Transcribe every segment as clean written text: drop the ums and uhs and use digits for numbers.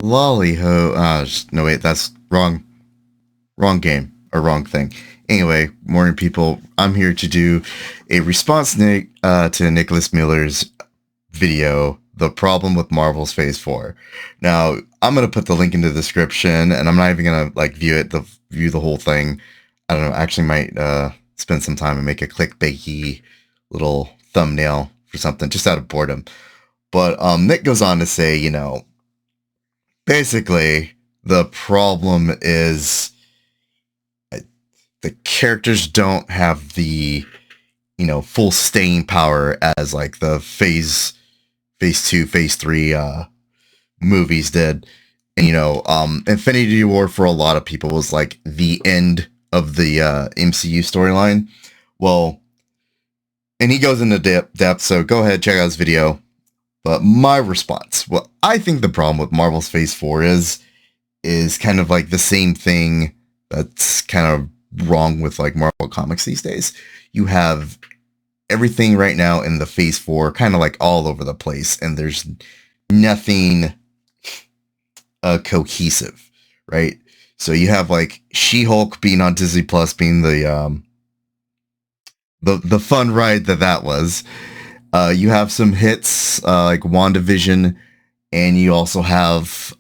Lollyho. No wait, that's wrong. Wrong game or wrong thing. Anyway, morning people. I'm here to do a response to Nicholas Miller's video, "The Problem with Marvel's Phase 4." Now, I'm gonna put the link in the description, and I'm not even gonna like view the whole thing. I don't know. Actually, might spend some time and make a clickbaity little thumbnail for something just out of boredom. But Nick goes on to say, basically the problem is the characters don't have the full staying power as like the phase 2 phase 3 movies did. And Infinity War for a lot of people was like the end of the MCU storyline. Well, and he goes into depth, so go ahead, check out his video. But my response, what I think the problem with Marvel's Phase 4 is kind of like the same thing that's kind of wrong with like Marvel Comics these days. You have everything right now in the Phase 4 kind of like all over the place, and there's nothing cohesive, right? So you have like She-Hulk being on Disney Plus, being the fun ride that was. You have some hits like WandaVision, and you also have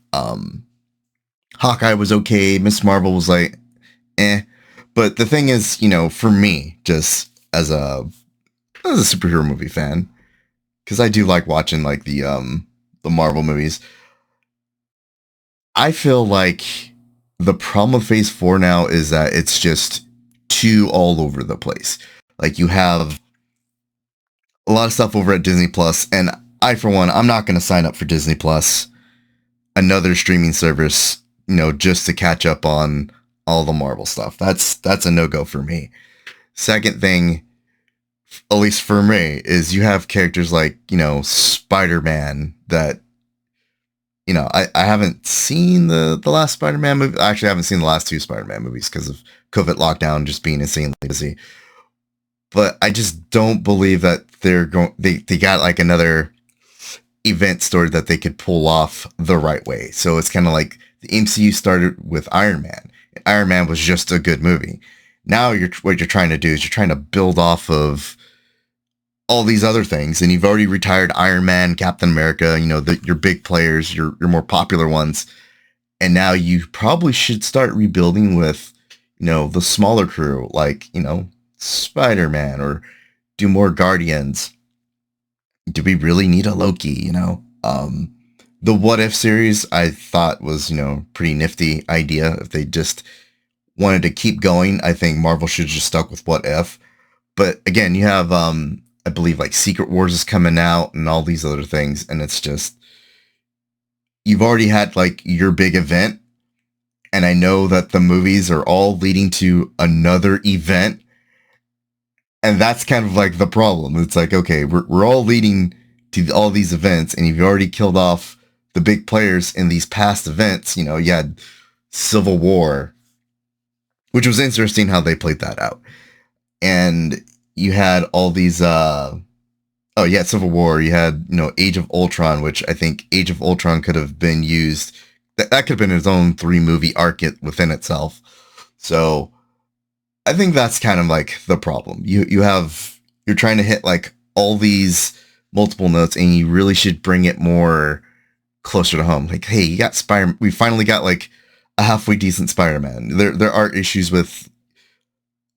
Hawkeye was okay. Miss Marvel was like, eh. But the thing is, for me, just as a superhero movie fan, because I do like watching like the Marvel movies, I feel like the problem with Phase 4 now is that it's just too all over the place. Like you have a lot of stuff over at Disney Plus, and I, for one, I'm not going to sign up for Disney Plus, another streaming service, just to catch up on all the Marvel stuff. That's a no go for me. Second thing, at least for me, is you have characters like Spider-Man that I haven't seen the last Spider-Man movie. Actually, I haven't seen the last two Spider-Man movies because of COVID lockdown, just being insanely busy. But I just don't believe that they got like another event story that they could pull off the right way. So it's kind of like the MCU started with Iron Man. Iron Man was just a good movie. Now what you're trying to do is you're trying to build off of all these other things, and you've already retired Iron Man, Captain America, your big players, your more popular ones, and now you probably should start rebuilding with the smaller crew, like Spider-Man, or do more Guardians. Do we really need a Loki? The What If series I thought was pretty nifty idea. If they just wanted to keep going, I think Marvel should have just stuck with What If. But again, you have I believe like Secret Wars is coming out and all these other things, and it's just you've already had like your big event, and I know that the movies are all leading to another event, and that's kind of like the problem. It's like, okay, we're all leading to all these events, and you've already killed off the big players in these past events. You had Civil War, which was interesting how they played that out, and you had all these oh yeah, Civil War. You had Age of Ultron, which I think Age of Ultron could have been used. That could have been its own 3-movie arc within itself. So I think that's kind of like the problem. You're trying to hit like all these multiple notes, and you really should bring it more closer to home. Like, hey, you got Spider. We finally got like a halfway decent Spider-Man. There are issues with.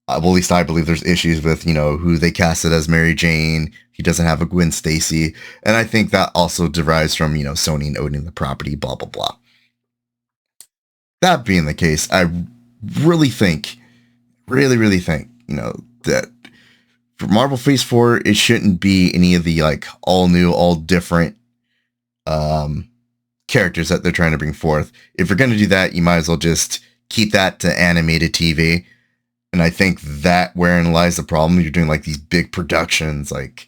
Well, at least I believe there's issues with who they casted as Mary Jane. He doesn't have a Gwen Stacy, and I think that also derives from Sony owning the property. Blah blah blah. That being the case, I really think, really think, that for Marvel Phase 4, it shouldn't be any of the like all new, all different characters that they're trying to bring forth. If you're going to do that, you might as well just keep that to animated TV. And I think that wherein lies the problem. You're doing like these big productions, like,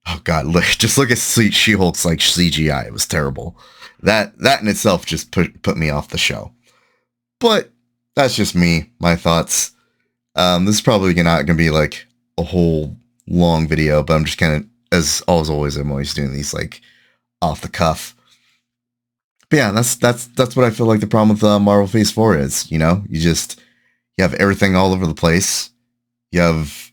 oh god, just look at She-Hulk's like CGI. It was terrible. That in itself just put me off the show. But that's just me, my thoughts. This is probably not gonna be like a whole long video, but I'm just kind of, as always, I'm always doing these like off the cuff. But yeah, that's what I feel like the problem with Marvel Phase 4 is. You have everything all over the place. You have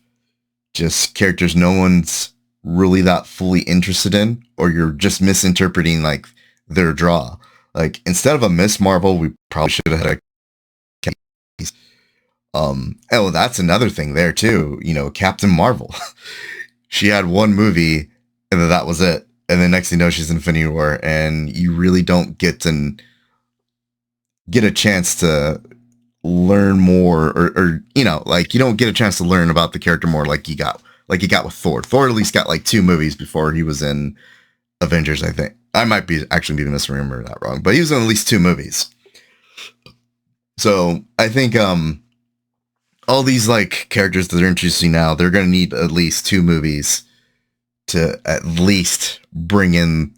just characters no one's really that fully interested in, or you're just misinterpreting like their draw. Like instead of a Miss Marvel, we probably should have had a oh, that's another thing there too. Captain Marvel. She had one movie and then that was it. And then next thing you know, she's Infinity War, and you really don't get a chance to learn more, or like you don't get a chance to learn about the character more like you got with Thor. Thor at least got like 2 movies before he was in Avengers, I think. I might be actually be misremembering that wrong, but he was in at least 2 movies. So I think all these like characters that are introducing now, they're gonna need at least 2 movies to at least bring in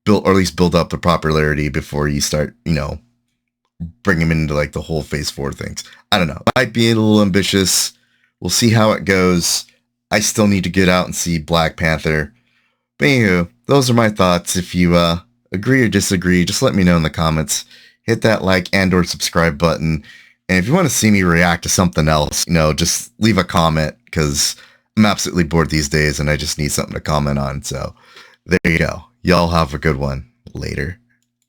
build, or at least build up the popularity before you start, bring them into like the whole Phase 4 things. I don't know. Might be a little ambitious. We'll see how it goes. I still need to get out and see Black Panther. But anywho, those are my thoughts. If you agree or disagree, just let me know in the comments. Hit that like and or subscribe button. And if you want to see me react to something else, just leave a comment, because I'm absolutely bored these days and I just need something to comment on. So there you go. Y'all have a good one. Later.